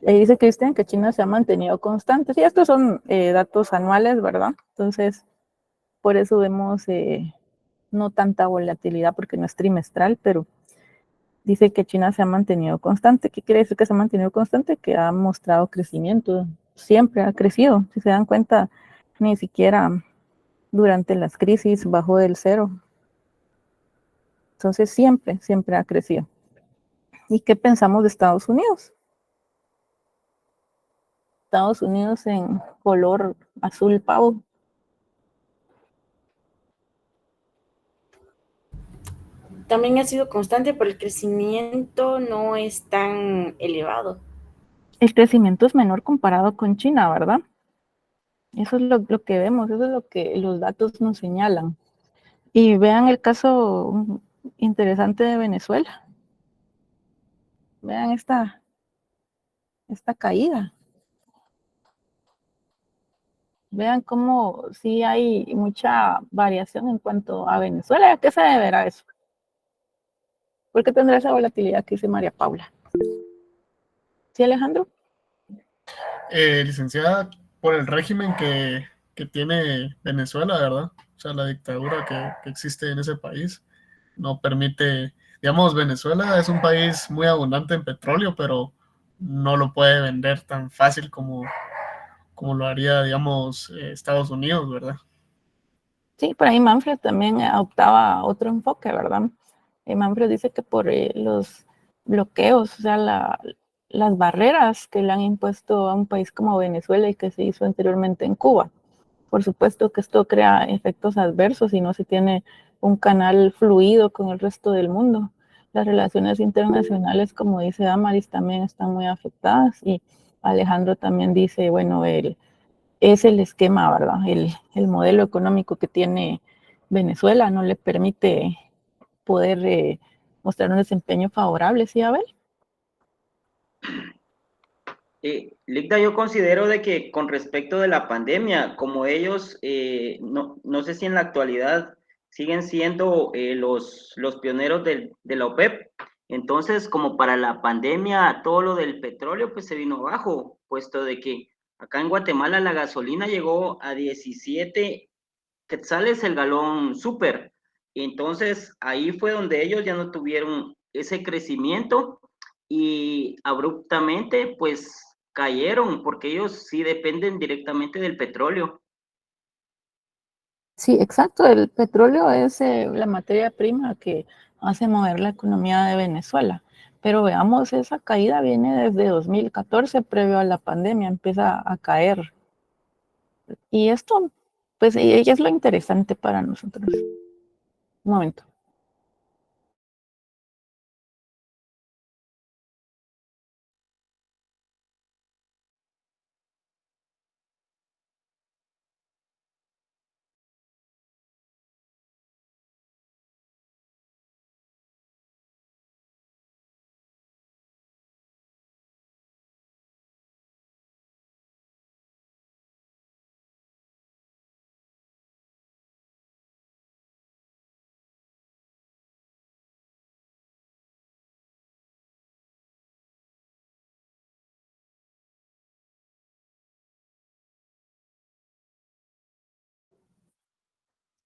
Dice Cristian que China se ha mantenido constante. Sí, estos son datos anuales, ¿verdad? Entonces, por eso vemos no tanta volatilidad porque no es trimestral, pero dice que China se ha mantenido constante. ¿Qué quiere decir que se ha mantenido constante? Que ha mostrado crecimiento. Siempre ha crecido. Si se dan cuenta, ni siquiera durante las crisis bajó del cero. Entonces, siempre ha crecido. ¿Y qué pensamos de Estados Unidos? Estados Unidos en color azul pavo. También ha sido constante, pero el crecimiento no es tan elevado. El crecimiento es menor comparado con China, ¿verdad? Eso es lo que vemos, eso es lo que los datos nos señalan. Y vean el caso interesante de Venezuela. Vean esta caída. Vean cómo sí hay mucha variación en cuanto a Venezuela. ¿A qué se deberá eso? ¿Por qué tendrá esa volatilidad que dice María Paula? ¿Sí, Alejandro? Licenciada, por el régimen que tiene Venezuela, ¿verdad? O sea, la dictadura que existe en ese país no permite, digamos, Venezuela es un país muy abundante en petróleo, pero no lo puede vender tan fácil como lo haría, digamos, Estados Unidos, ¿verdad? Sí, por ahí Manfred también adoptaba otro enfoque, ¿verdad? Manfred dice que por los bloqueos, o sea, las barreras que le han impuesto a un país como Venezuela y que se hizo anteriormente en Cuba. Por supuesto que esto crea efectos adversos y no se tiene un canal fluido con el resto del mundo. Las relaciones internacionales, como dice Damaris, también están muy afectadas y Alejandro también dice, bueno, es el esquema, ¿verdad? El modelo económico que tiene Venezuela no le permite poder mostrar un desempeño favorable, ¿sí, Abel? Ligda, yo considero de que con respecto de la pandemia, como ellos, no sé si en la actualidad siguen siendo los pioneros de la OPEP, entonces como para la pandemia todo lo del petróleo pues se vino abajo, puesto de que acá en Guatemala la gasolina llegó a 17 quetzales el galón súper, entonces ahí fue donde ellos ya no tuvieron ese crecimiento y abruptamente pues cayeron porque ellos sí dependen directamente del petróleo. Sí, exacto. El petróleo es la materia prima que hace mover la economía de Venezuela. Pero veamos, esa caída viene desde 2014, previo a la pandemia, empieza a caer. Y esto, pues, es lo interesante para nosotros. Un momento.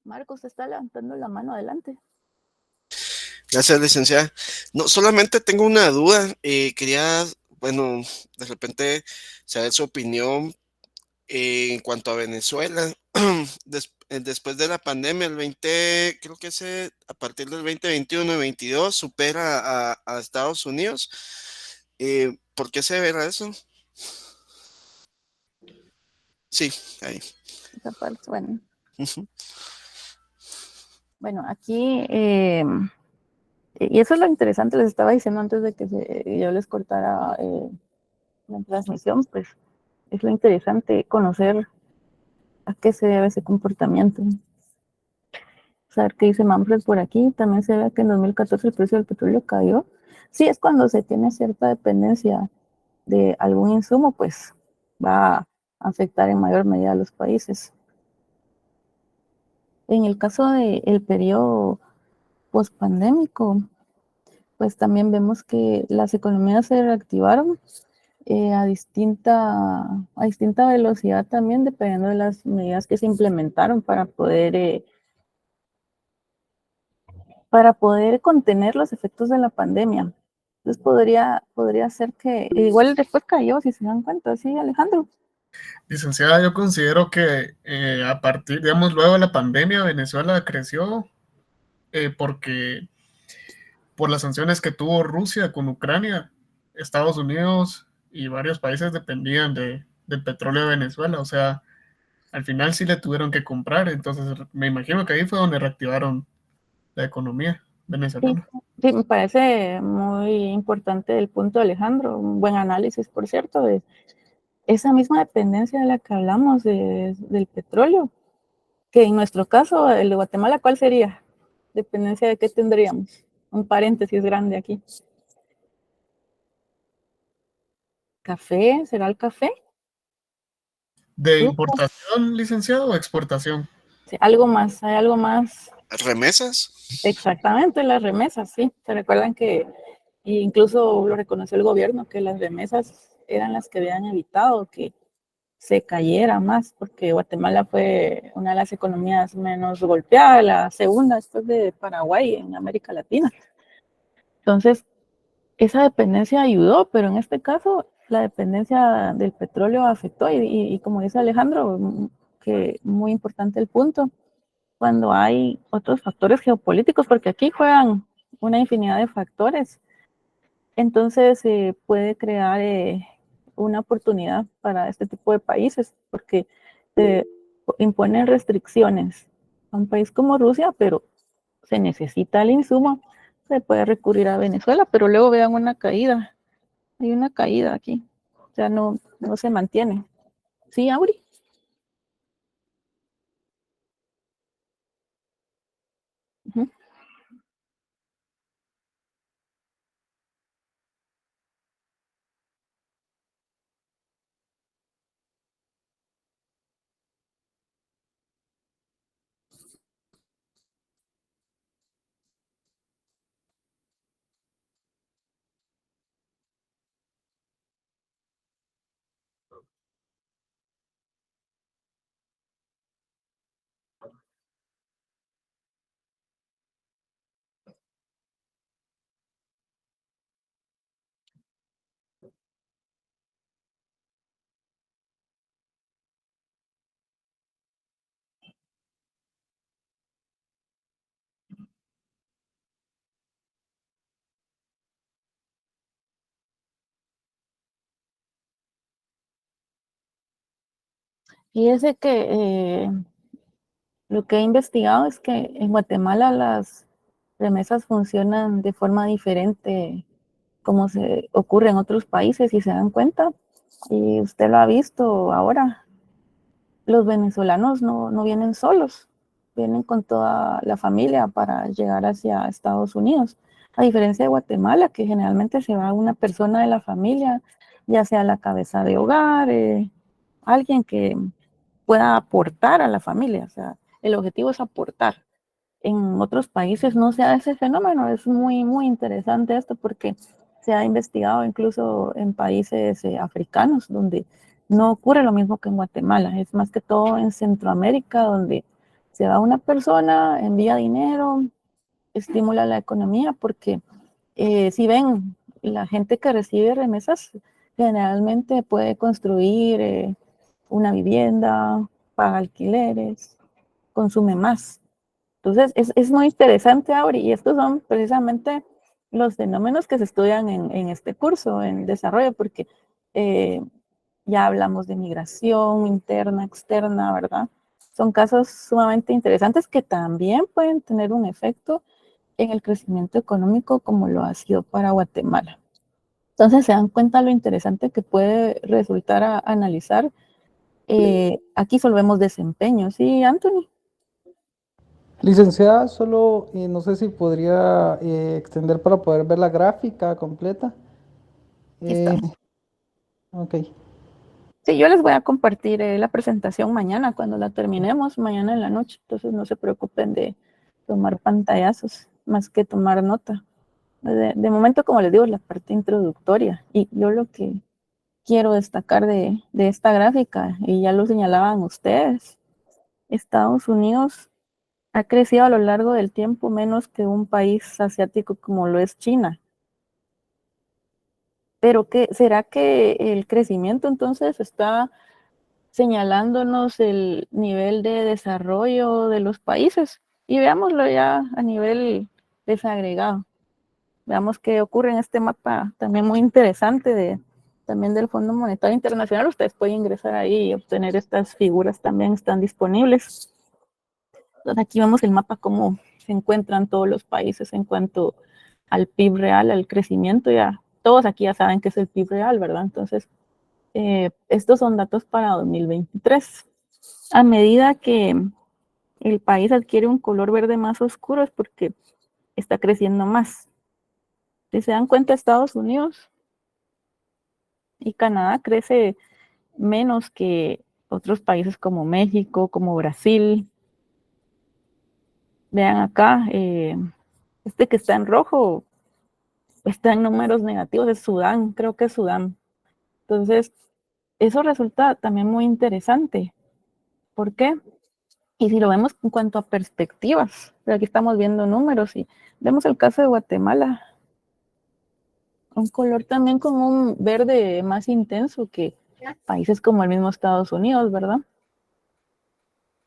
Marcos, usted está levantando la mano adelante. Gracias, licenciada. No, solamente tengo una duda. Quería, bueno, de repente saber su opinión en cuanto a Venezuela. Después de la pandemia, creo que a partir del 2021 y 22 supera a Estados Unidos. ¿Por qué se verá eso? Sí, ahí. Esa parte, bueno. Ujú. Bueno, aquí, y eso es lo interesante, les estaba diciendo antes de que yo les cortara la transmisión, pues es lo interesante conocer a qué se debe ese comportamiento. Saber qué dice Manfred por aquí, también se ve que en 2014 el precio del petróleo cayó. Sí, es cuando se tiene cierta dependencia de algún insumo, pues va a afectar en mayor medida a los países. En el caso del periodo pospandémico, pues también vemos que las economías se reactivaron a distinta velocidad también, dependiendo de las medidas que se implementaron para poder contener los efectos de la pandemia. Entonces podría ser que igual después cayó, si se dan cuenta, ¿sí, Alejandro? Licenciada, yo considero que a partir, digamos, luego de la pandemia, Venezuela creció porque por las sanciones que tuvo Rusia con Ucrania, Estados Unidos y varios países dependían del petróleo de Venezuela. O sea, al final sí le tuvieron que comprar. Entonces, me imagino que ahí fue donde reactivaron la economía Sí, venezolana. sí, me parece muy importante el punto de Alejandro, un buen análisis, por cierto, de esa misma dependencia de la que hablamos del petróleo, que en nuestro caso, el de Guatemala, ¿cuál sería? ¿Dependencia de qué tendríamos? Un paréntesis grande aquí. ¿Café? ¿Será el café? ¿De ¿Frutas? importación, licenciado, o exportación? Sí, algo más, hay algo más. ¿Remesas? Exactamente, las remesas, sí. Se recuerdan que incluso lo reconoció el gobierno, que las remesas eran las que habían evitado que se cayera más, porque Guatemala fue una de las economías menos golpeadas, la segunda después de Paraguay en América Latina. Entonces, esa dependencia ayudó, pero en este caso la dependencia del petróleo afectó y como dice Alejandro, que muy importante el punto, cuando hay otros factores geopolíticos, porque aquí juegan una infinidad de factores, entonces se puede crear una oportunidad para este tipo de países, porque se imponen restricciones a un país como Rusia, pero se necesita el insumo, se puede recurrir a Venezuela, pero luego vean una caída, hay una caída aquí, o sea, no se mantiene. ¿Sí, Auri? Uh-huh. Fíjese que lo que he investigado es que en Guatemala las remesas funcionan de forma diferente como se ocurre en otros países y se dan cuenta. Y usted lo ha visto ahora, los venezolanos no vienen solos, vienen con toda la familia para llegar hacia Estados Unidos. A diferencia de Guatemala, que generalmente se va una persona de la familia, ya sea la cabeza de hogar, alguien que pueda aportar a la familia. O sea, el objetivo es aportar. En otros países no se da ese fenómeno. Es muy, muy interesante esto porque se ha investigado incluso en países africanos donde no ocurre lo mismo que en Guatemala. Es más que todo en Centroamérica donde Se va una persona, envía dinero, estimula la economía, porque si ven, la gente que recibe remesas generalmente puede construir una vivienda, paga alquileres, consume más. Entonces, es muy interesante, Auri, y estos son precisamente los fenómenos que se estudian en este curso, en desarrollo, porque ya hablamos de migración interna, externa, ¿verdad? Son casos sumamente interesantes que también pueden tener un efecto en el crecimiento económico como lo ha sido para Guatemala. Entonces se dan cuenta lo interesante que puede resultar a analizar. Aquí solvemos desempeños. ¿Sí, Anthony? Licenciada, solo no sé si podría extender para poder ver la gráfica completa. Aquí está. Ok. Sí, yo les voy a compartir la presentación mañana cuando la terminemos, mañana en la noche. Entonces no se preocupen de tomar pantallazos, más que tomar nota. De momento, como les digo, es la parte introductoria. Y yo lo que quiero destacar de esta gráfica, y ya lo señalaban ustedes, Estados Unidos ha crecido a lo largo del tiempo menos que un país asiático como lo es China. Pero ¿será que el crecimiento entonces está señalándonos el nivel de desarrollo de los países? Y veámoslo ya a nivel desagregado. Veamos qué ocurre en este mapa también muy interesante también del Fondo Monetario Internacional. Ustedes pueden ingresar ahí y obtener estas figuras, también están disponibles. Entonces aquí vemos el mapa, cómo se encuentran todos los países en cuanto al PIB real, al crecimiento. Ya todos aquí ya saben qué es el PIB real, ¿verdad? Entonces, estos son datos para 2023. A medida que el país adquiere un color verde más oscuro es porque está creciendo más. Si se dan cuenta, Estados Unidos y Canadá crece menos que otros países como México, como Brasil. Vean acá, este que está en rojo está en números negativos, es Sudán, creo que es Sudán. Entonces, eso resulta también muy interesante. ¿Por qué? Y si lo vemos en cuanto a perspectivas, aquí estamos viendo números y vemos el caso de Guatemala, un color también con un verde más intenso que países como el mismo Estados Unidos, ¿verdad?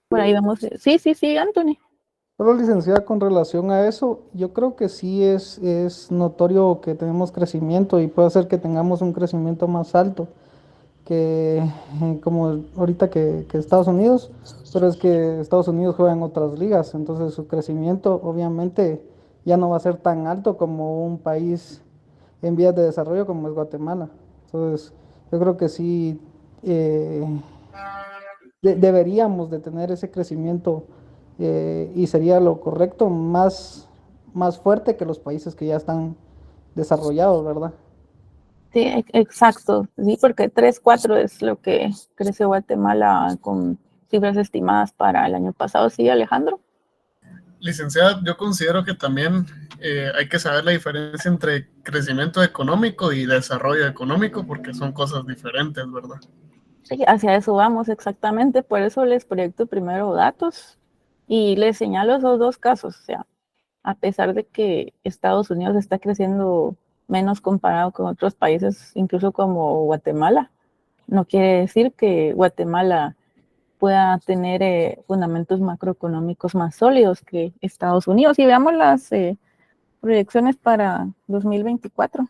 Por ahí vemos, sí, Anthony. Solo, licenciada, con relación a eso, yo creo que sí es notorio que tenemos crecimiento y puede ser que tengamos un crecimiento más alto que como ahorita que Estados Unidos, pero es que Estados Unidos juega en otras ligas, entonces su crecimiento obviamente ya no va a ser tan alto como un país en vías de desarrollo como es Guatemala. Entonces, yo creo que sí deberíamos de tener ese crecimiento y sería lo correcto, más fuerte que los países que ya están desarrollados, ¿verdad? Sí, exacto, sí, porque 3, 4 es lo que creció Guatemala con cifras estimadas para el año pasado, ¿sí, Alejandro? Licenciada, yo considero que también hay que saber la diferencia entre crecimiento económico y desarrollo económico, porque son cosas diferentes, ¿verdad? Sí, hacia eso vamos exactamente, por eso les proyecto primero datos y les señalo esos dos casos, o sea, a pesar de que Estados Unidos está creciendo menos comparado con otros países, incluso como Guatemala, no quiere decir que Guatemala pueda tener fundamentos macroeconómicos más sólidos que Estados Unidos. Y veamos las proyecciones para 2024. O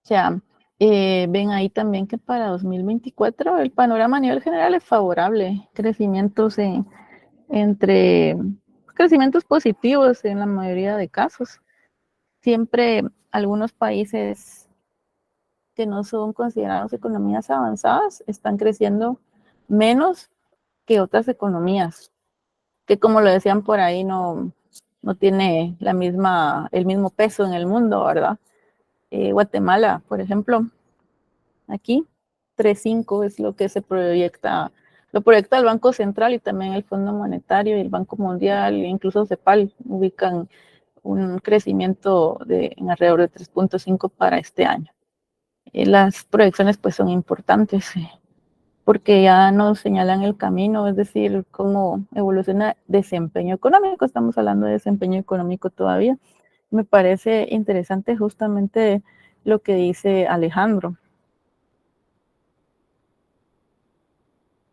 sea, ven ahí también que para 2024 el panorama a nivel general es favorable, crecimientos entre crecimientos positivos en la mayoría de casos. Siempre algunos países que no son considerados economías avanzadas están creciendo menos que otras economías, que como lo decían por ahí, no tiene el mismo peso en el mundo, ¿verdad? Guatemala, por ejemplo, aquí 3.5 es lo que lo proyecta el Banco Central y también el Fondo Monetario y el Banco Mundial, e incluso CEPAL, ubican un crecimiento en alrededor de 3.5 para este año. Las proyecciones pues son importantes, porque ya nos señalan el camino, es decir, cómo evoluciona desempeño económico. Estamos hablando de desempeño económico todavía. Me parece interesante justamente lo que dice Alejandro.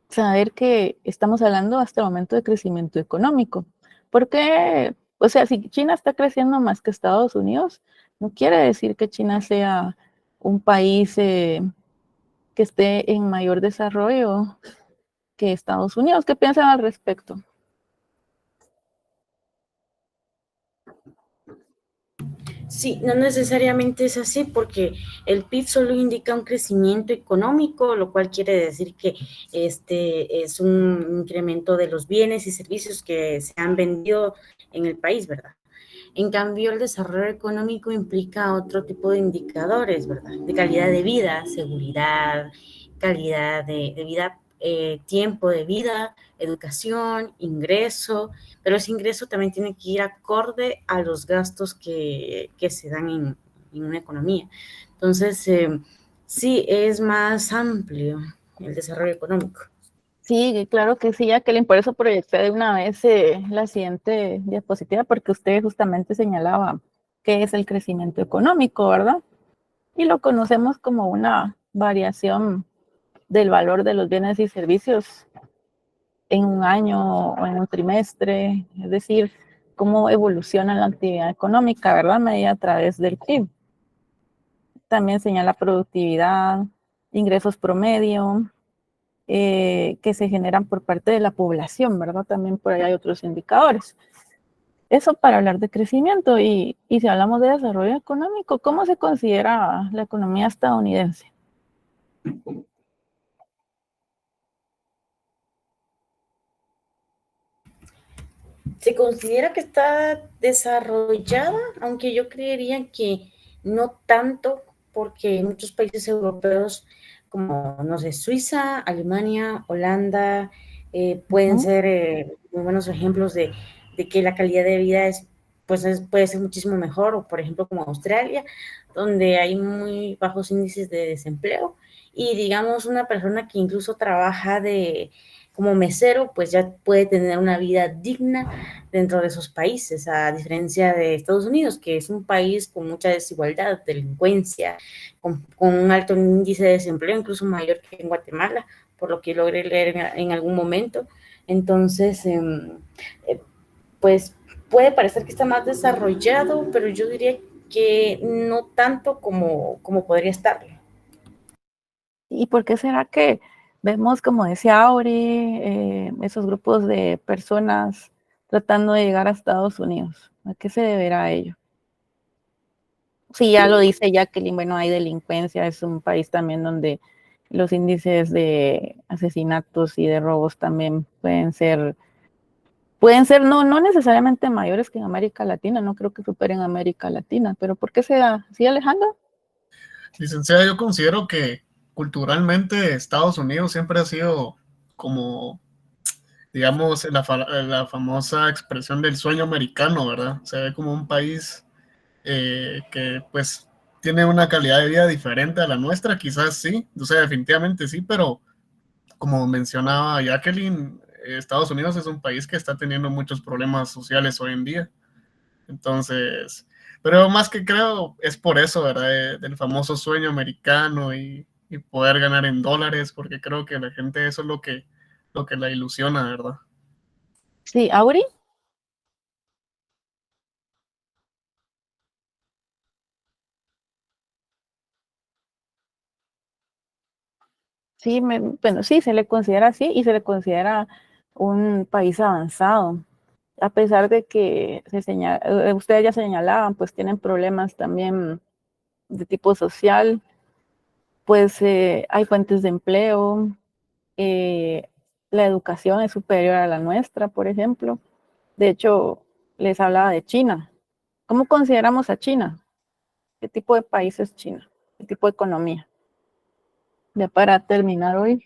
Saber que estamos hablando hasta el momento de crecimiento económico. Porque, o sea, si China está creciendo más que Estados Unidos, no quiere decir que China sea un país que esté en mayor desarrollo que Estados Unidos. ¿Qué piensan al respecto? Sí, no necesariamente es así porque el PIB solo indica un crecimiento económico, lo cual quiere decir que este es un incremento de los bienes y servicios que se han vendido en el país, ¿verdad? En cambio, el desarrollo económico implica otro tipo de indicadores, ¿verdad? De calidad de vida, seguridad, calidad de vida, tiempo de vida, educación, ingreso, pero ese ingreso también tiene que ir acorde a los gastos que se dan en una economía. Entonces, sí, es más amplio el desarrollo económico. Sí, claro que sí, Jacqueline, por eso proyecté de una vez la siguiente diapositiva, porque usted justamente señalaba qué es el crecimiento económico, ¿verdad? Y lo conocemos como una variación del valor de los bienes y servicios en un año o en un trimestre, es decir, cómo evoluciona la actividad económica, ¿verdad? Medida a través del PIB. También señala productividad, ingresos promedio, que se generan por parte de la población, ¿verdad? También por ahí hay otros indicadores. Eso para hablar de crecimiento y si hablamos de desarrollo económico, ¿cómo se considera la economía estadounidense? Se considera que está desarrollada, aunque yo creería que no tanto, porque muchos países europeos, como, no sé, Suiza, Alemania, Holanda, pueden ser muy buenos ejemplos de que la calidad de vida puede ser muchísimo mejor, o por ejemplo como Australia, donde hay muy bajos índices de desempleo, y digamos una persona que incluso trabaja como mesero, pues ya puede tener una vida digna dentro de esos países, a diferencia de Estados Unidos, que es un país con mucha desigualdad, delincuencia, con un alto índice de desempleo, incluso mayor que en Guatemala, por lo que logré leer en algún momento. Entonces, pues puede parecer que está más desarrollado, pero yo diría que no tanto como podría estarlo. ¿Y por qué será que vemos, como decía Auri, esos grupos de personas tratando de llegar a Estados Unidos? ¿A qué se deberá ello? Sí, ya lo dice Jacqueline, bueno, hay delincuencia, es un país también donde los índices de asesinatos y de robos también pueden ser no necesariamente mayores que en América Latina, no creo que superen América Latina, pero ¿por qué se da? ¿Sí, Alejandro? Licenciada, yo considero que culturalmente Estados Unidos siempre ha sido como, digamos, la famosa expresión del sueño americano, ¿verdad? Se ve como un país que pues tiene una calidad de vida diferente a la nuestra, quizás sí, o sea, definitivamente sí, pero como mencionaba Jacqueline, Estados Unidos es un país que está teniendo muchos problemas sociales hoy en día. Entonces, pero más que creo es por eso, ¿verdad? Del famoso sueño americano y poder ganar en dólares, porque creo que la gente eso es lo que la ilusiona, ¿verdad? Sí, Auri. Sí, bueno, sí, se le considera así y se le considera un país avanzado, a pesar de que ustedes ya señalaban, pues tienen problemas también de tipo social, pues hay fuentes de empleo, eh, la educación es superior a la nuestra, por ejemplo. De hecho, les hablaba de China. ¿Cómo consideramos a China? ¿Qué tipo de país es China? ¿Qué tipo de economía? Ya para terminar hoy,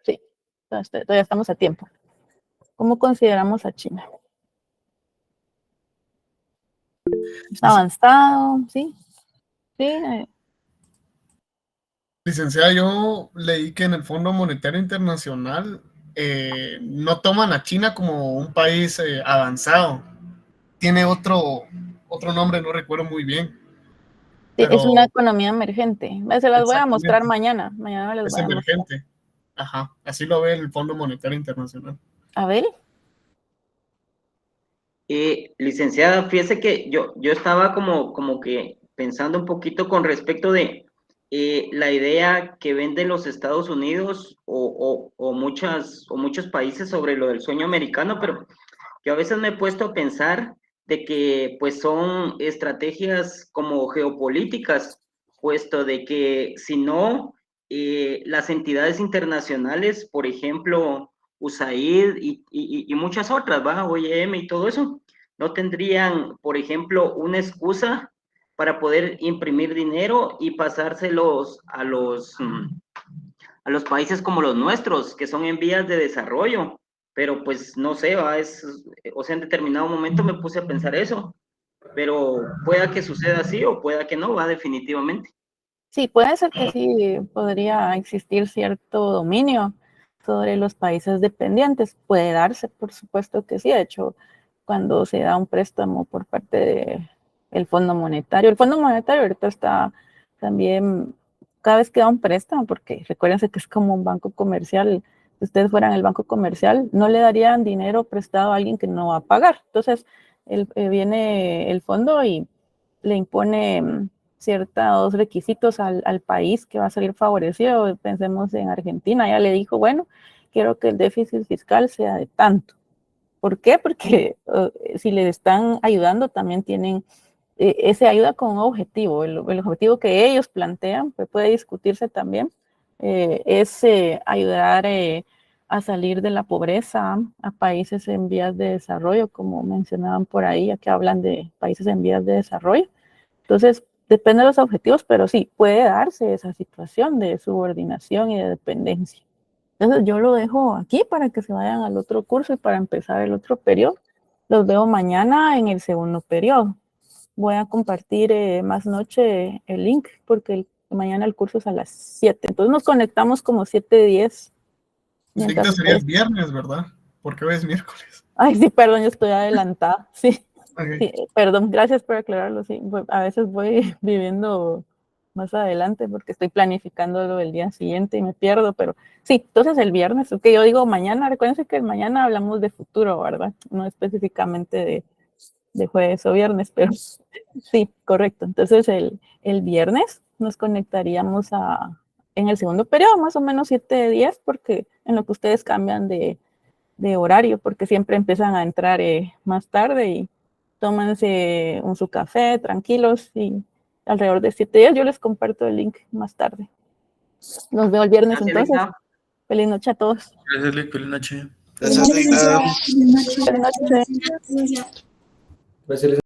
sí, todavía estamos a tiempo. ¿Cómo consideramos a China? ¿Está avanzado? Sí, sí. Licenciada, yo leí que en el Fondo Monetario Internacional no toman a China como un país avanzado. Tiene otro nombre, no recuerdo muy bien, Sí, es una pero economía emergente. Se las voy a mostrar exactamente, mañana. Mañana les es voy a mostrar. emergente. Ajá, así lo ve el Fondo Monetario Internacional. A ver. Licenciada, fíjese que yo estaba como que pensando un poquito con respecto de la idea que venden los Estados Unidos o muchos países sobre lo del sueño americano, pero yo a veces me he puesto a pensar de que pues son estrategias como geopolíticas, puesto de que si no, las entidades internacionales, por ejemplo, USAID y muchas otras, ¿va? OIM y todo eso, no tendrían, por ejemplo, una excusa para poder imprimir dinero y pasárselos a los países como los nuestros, que son en vías de desarrollo. Pero pues no sé, o sea, en determinado momento me puse a pensar eso, pero pueda que suceda así o pueda que no, va definitivamente. Sí, puede ser que sí podría existir cierto dominio sobre los países dependientes. Puede darse, por supuesto que sí. De hecho, cuando se da un préstamo por parte del Fondo Monetario, el Fondo Monetario ahorita está también, cada vez que da un préstamo, porque recuérdense que es como un banco comercial, si ustedes fueran el banco comercial, no le darían dinero prestado a alguien que no va a pagar. Entonces, viene el fondo y le impone ciertos requisitos al país que va a salir favorecido. Pensemos en Argentina, ya le dijo, bueno, quiero que el déficit fiscal sea de tanto. ¿Por qué? Porque si le están ayudando, también tienen esa ayuda con un objetivo. El objetivo que ellos plantean, pues puede discutirse también, es ayudar a salir de la pobreza a países en vías de desarrollo, como mencionaban por ahí, ya que hablan de países en vías de desarrollo. Entonces, depende de los objetivos, pero sí, puede darse esa situación de subordinación y de dependencia. Entonces, yo lo dejo aquí para que se vayan al otro curso y para empezar el otro periodo. Los veo mañana en el segundo periodo. Voy a compartir más noche el link porque mañana el curso es a las 7. Entonces nos conectamos como 7:10. El dicta sería el viernes, ¿verdad? Porque hoy es miércoles. Ay, sí, perdón, yo estoy adelantada. Sí. Okay. Sí, perdón, gracias por aclararlo. Sí, a veces voy viviendo más adelante porque estoy planificando lo del día siguiente y me pierdo, pero sí, entonces el viernes, que yo digo mañana, recuérdense que mañana hablamos de futuro, ¿verdad? No específicamente de jueves o viernes, pero sí, correcto. Entonces el viernes nos conectaríamos en el segundo periodo, más o menos 7:10, porque en lo que ustedes cambian de horario, porque siempre empiezan a entrar más tarde y tómense su café tranquilos y alrededor de 7 días yo les comparto el link más tarde. Nos veo el viernes. Gracias, entonces. Lisa. Feliz noche a todos. Gracias, Lick. Feliz noche. Gracias, Lita. Feliz noche. Gracias,